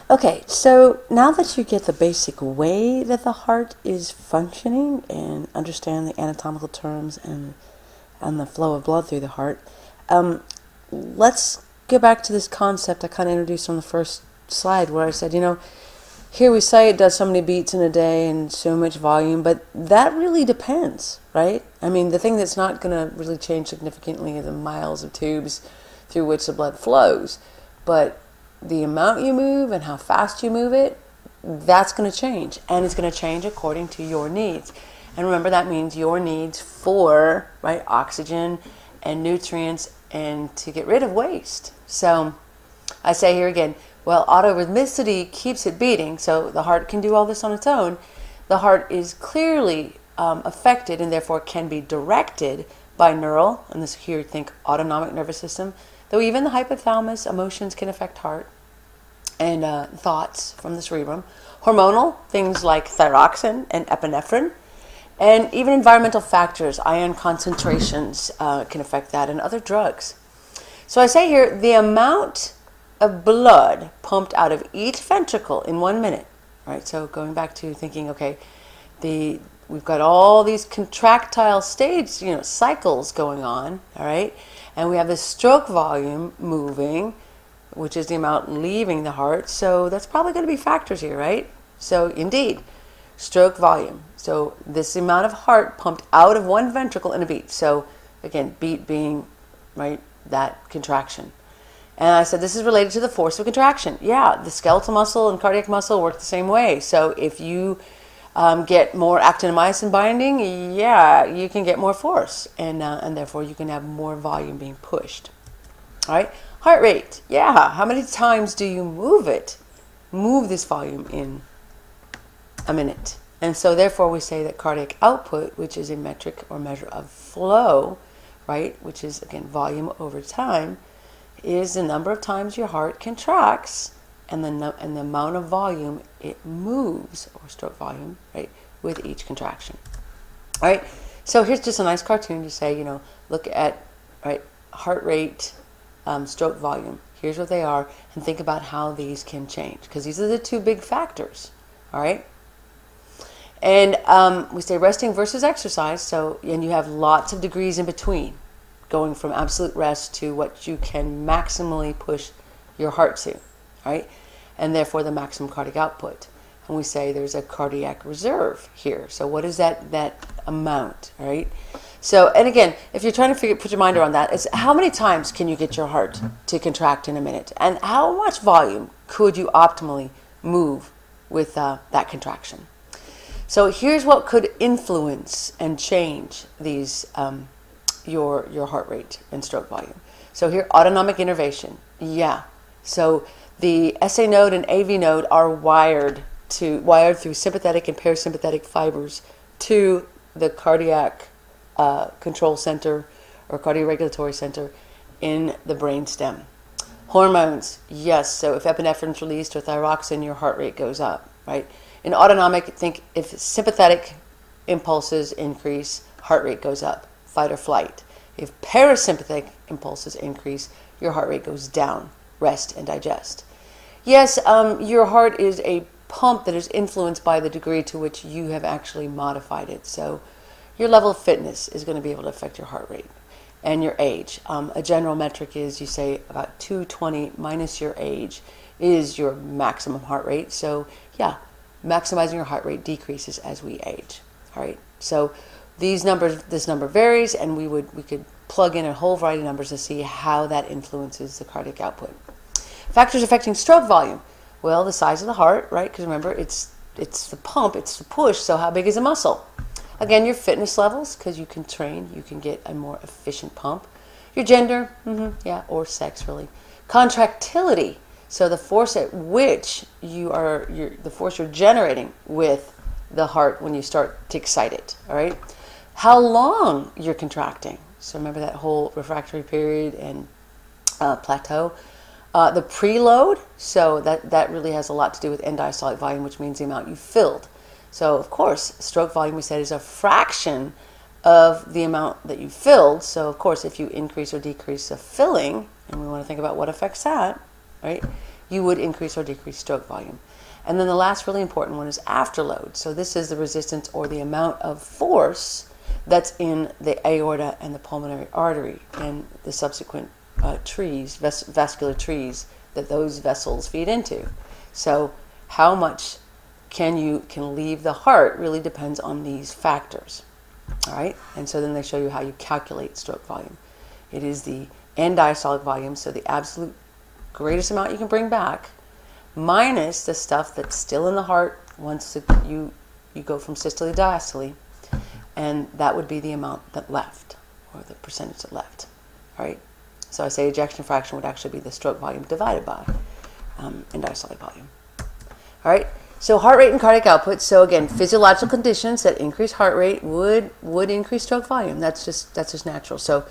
Okay, so now that you get the basic way that the heart is functioning and understand the anatomical terms and the flow of blood through the heart, let's get back to this concept I kind of introduced on the first slide where I said, here we say it does so many beats in a day and so much volume, but that really depends, right? I mean, the thing that's not going to really change significantly are the miles of tubes through which the blood flows, but the amount you move and how fast you move it, that's going to change, and it's going to change according to your needs. And remember, that means your needs for, right, oxygen and nutrients and to get rid of waste. So I say here again, well, autorhythmicity keeps it beating, so the heart can do all this on its own. The heart is clearly affected and therefore can be directed by neural, and this here think autonomic nervous system, though even the hypothalamus, emotions can affect heart, and thoughts from the cerebrum. Hormonal, things like thyroxine and epinephrine, and even environmental factors, ion concentrations can affect that, and other drugs. So I say here, the amount of blood pumped out of each ventricle in 1 minute, right? So going back to thinking, okay, we've got all these contractile cycles going on, all right? And we have this stroke volume moving, which is the amount leaving the heart. So that's probably going to be factors here, right? So indeed, stroke volume. So this amount of heart pumped out of one ventricle in a beat. So again, beat being, right, that contraction. And I said this is related to the force of contraction. Yeah, the skeletal muscle and cardiac muscle work the same way. So if you get more actin and myosin binding, yeah, you can get more force, and therefore you can have more volume being pushed. All right, heart rate. Yeah, how many times do you move it? Move this volume in a minute. And so therefore we say that cardiac output, which is a metric or measure of flow, right, which is again volume over time, is the number of times your heart contracts and the amount of volume it moves, or stroke volume, right, with each contraction. All right, so here's just a nice cartoon to say, look at, right, heart rate, stroke volume. Here's what they are, and think about how these can change, because these are the two big factors, all right? And we say resting versus exercise, and you have lots of degrees in between, going from absolute rest to what you can maximally push your heart to, right? And therefore the maximum cardiac output. And we say there's a cardiac reserve here. So what is that amount, right? So, and again, if you're trying to put your mind around that, it's how many times can you get your heart to contract in a minute? And how much volume could you optimally move with that contraction? So here's what could influence and change these your heart rate and stroke volume. So here, autonomic innervation. Yeah. So the SA node and AV node are wired through sympathetic and parasympathetic fibers to the cardiac control center or cardioregulatory center in the brainstem. Hormones. Yes. So if epinephrine is released or thyroxine, your heart rate goes up, right? In autonomic, think if sympathetic impulses increase, heart rate goes up. Fight or flight. If parasympathetic impulses increase, your heart rate goes down. Rest and digest. Yes, your heart is a pump that is influenced by the degree to which you have actually modified it. So your level of fitness is going to be able to affect your heart rate and your age. A general metric is you say about 220 minus your age is your maximum heart rate. So yeah, maximizing your heart rate decreases as we age. All right. So this number varies, and we could plug in a whole variety of numbers to see how that influences the cardiac output. Factors affecting stroke volume. Well, the size of the heart, right? Because remember, it's the pump, it's the push. So how big is a muscle? Again, your fitness levels, because you can train, you can get a more efficient pump. Your gender, or sex really. Contractility. So the force at which the force you're generating with the heart when you start to excite it. All right. How long you're contracting. So remember that whole refractory period and plateau. The preload, so that really has a lot to do with end diastolic volume, which means the amount you filled. So of course, stroke volume, we said, is a fraction of the amount that you filled. So of course, if you increase or decrease the filling, and we want to think about what affects that, right? you would increase or decrease stroke volume. And then the last really important one is afterload. So this is the resistance or the amount of force that's in the aorta and the pulmonary artery and the subsequent vascular trees that those vessels feed into. So how much can leave the heart really depends on these factors. All right, and so then they show you how you calculate stroke volume. It is the end diastolic volume, so the absolute greatest amount you can bring back, minus the stuff that's still in the heart once you go from systole to diastole, and that would be the amount that left, or the percentage that left. All right, so I say ejection fraction would actually be the stroke volume divided by end diastolic volume. All right. So heart rate and cardiac output. So again, physiological conditions that increase heart rate would increase stroke volume. That's just natural. So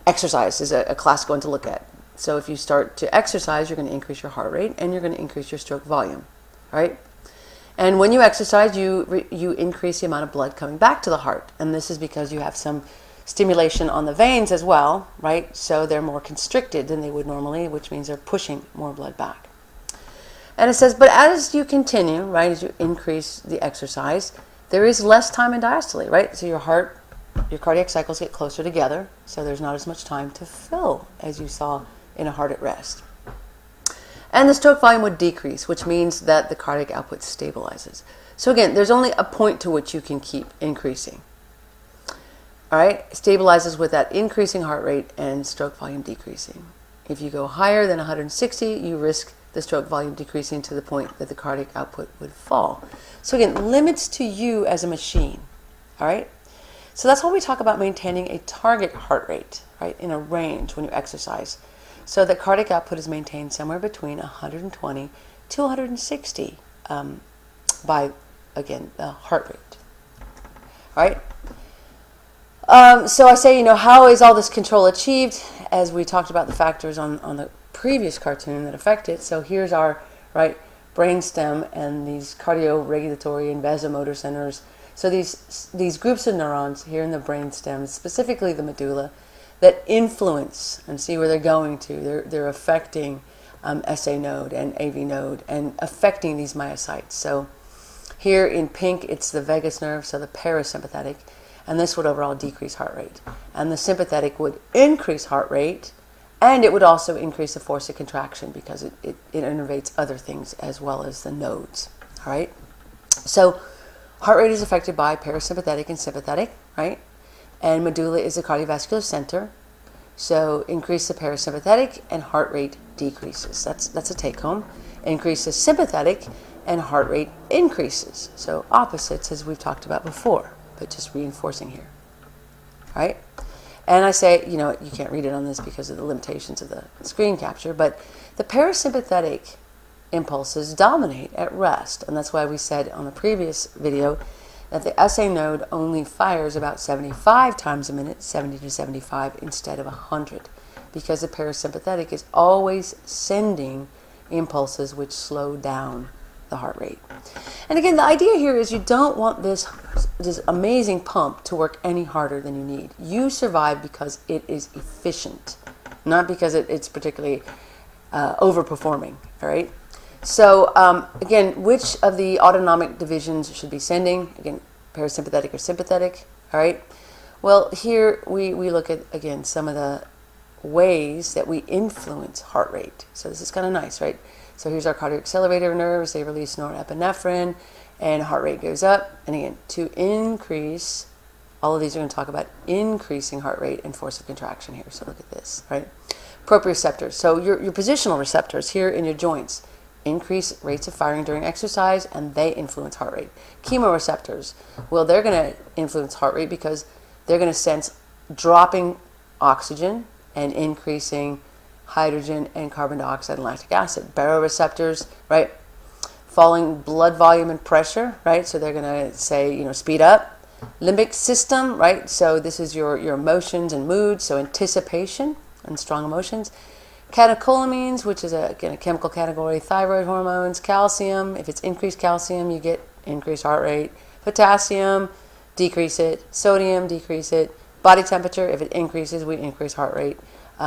exercise is a classic one to look at. So if you start to exercise, you're going to increase your heart rate and you're going to increase your stroke volume. All right. And when you exercise, you increase the amount of blood coming back to the heart. And this is because you have some stimulation on the veins as well, right? So they're more constricted than they would normally, which means they're pushing more blood back. And it says, but as you continue, right, as you increase the exercise, there is less time in diastole, right? So your cardiac cycles get closer together, so there's not as much time to fill as you saw in a heart at rest. And the stroke volume would decrease, which means that the cardiac output stabilizes. So again, there's only a point to which you can keep increasing. All right, stabilizes with that increasing heart rate and stroke volume decreasing. If you go higher than 160, you risk the stroke volume decreasing to the point that the cardiac output would fall. So again, limits to you as a machine, all right? So that's why we talk about maintaining a target heart rate, right, in a range when you exercise. So that cardiac output is maintained somewhere between 120 to 160 by, again, the heart rate, all right? So I say, how is all this control achieved? As we talked about the factors on the previous cartoon that affect it. So here's our brainstem and these cardioregulatory and vasomotor centers. So these groups of neurons here in the brainstem, specifically the medulla, that influence and see where they're going to. They're affecting SA node and AV node and affecting these myocytes. So here in pink, it's the vagus nerve, so the parasympathetic, and this would overall decrease heart rate. And the sympathetic would increase heart rate, and it would also increase the force of contraction because it innervates other things as well as the nodes, all right? So heart rate is affected by parasympathetic and sympathetic, right? And medulla is the cardiovascular center. So increase the parasympathetic and heart rate decreases. That's a take home. Increase the sympathetic and heart rate increases. So opposites as we've talked about before, but just reinforcing here, all right? And I say, you can't read it on this because of the limitations of the screen capture, but the parasympathetic impulses dominate at rest. And that's why we said on the previous video that the SA node only fires about 75 times a minute, 70 to 75 instead of 100, because the parasympathetic is always sending impulses which slow down the heart rate. And again, the idea here is you don't want this amazing pump to work any harder than you need. You survive because it is efficient, not because it's particularly overperforming, all right? So again, which of the autonomic divisions should be sending? Again, parasympathetic or sympathetic, all right? Well, here we look at, again, some of the ways that we influence heart rate. So this is kind of nice, right? So here's our cardiac accelerator nerves. They release norepinephrine, and heart rate goes up. And again, to increase, all of these are going to talk about increasing heart rate and force of contraction here. So look at this, right? Proprioceptors. So your positional receptors here in your joints increase rates of firing during exercise, and they influence heart rate. Chemoreceptors, well, they're going to influence heart rate because they're going to sense dropping oxygen and increasing hydrogen and carbon dioxide and lactic acid. Baroreceptors, right? Falling blood volume and pressure, right? So they're going to say, speed up. Limbic system, right? So this is your emotions and moods, so anticipation and strong emotions. Catecholamines, which is again a chemical category. Thyroid hormones. Calcium, if it's increased calcium, you get increased heart rate. Potassium, decrease it. Sodium, decrease it. Body temperature, if it increases, we increase heart rate.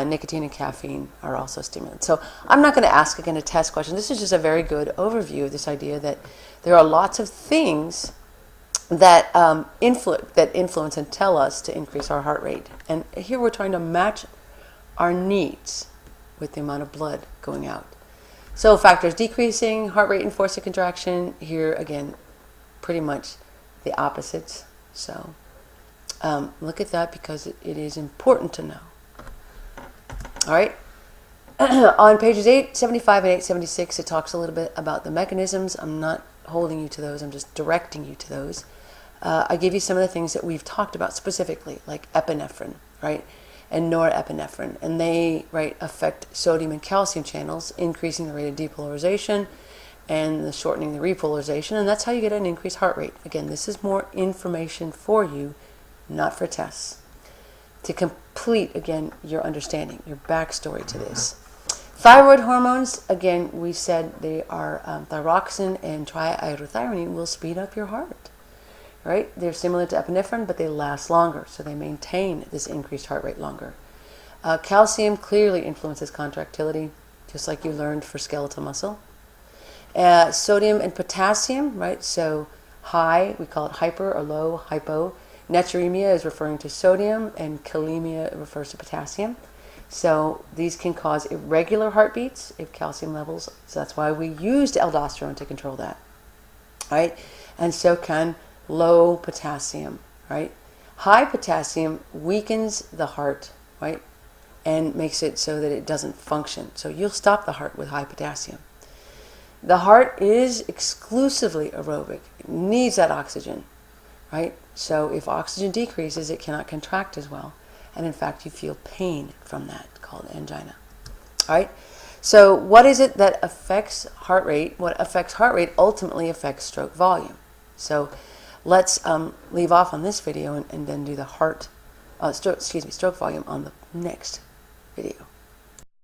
nicotine and caffeine are also stimulants. So I'm not going to ask again a test question. This is just a very good overview of this idea that there are lots of things that influence and tell us to increase our heart rate. And here we're trying to match our needs with the amount of blood going out. So factors decreasing, heart rate and force of contraction. Here again, pretty much the opposites. So look at that because it is important to know. All right. On pages 875 and 876, it talks a little bit about the mechanisms. I'm not holding you to those. I'm just directing you to those. I give you some of the things that we've talked about specifically, like epinephrine, right, and norepinephrine, and they, right, affect sodium and calcium channels, increasing the rate of depolarization and the shortening the repolarization, and that's how you get an increased heart rate. Again, this is more information for you, not for tests. To complete, again, your understanding, your backstory to this. Thyroid hormones, again, we said they are thyroxine and triiodothyronine will speed up your heart, right? They're similar to epinephrine, but they last longer, so they maintain this increased heart rate longer. Calcium clearly influences contractility, just like you learned for skeletal muscle. Sodium and potassium, right? So high, we call it hyper, or low, hypo. Natriemia is referring to sodium, and kalemia refers to potassium. So these can cause irregular heartbeats if calcium levels, so that's why we used aldosterone to control that, right? And so can low potassium, right? High potassium weakens the heart, right? And makes it so that it doesn't function. So you'll stop the heart with high potassium. The heart is exclusively aerobic. It needs that oxygen, right? So if oxygen decreases, it cannot contract as well. And in fact, you feel pain from that, called angina. All right? So what is it that affects heart rate? What affects heart rate ultimately affects stroke volume. So let's leave off on this video and then do the stroke volume on the next video.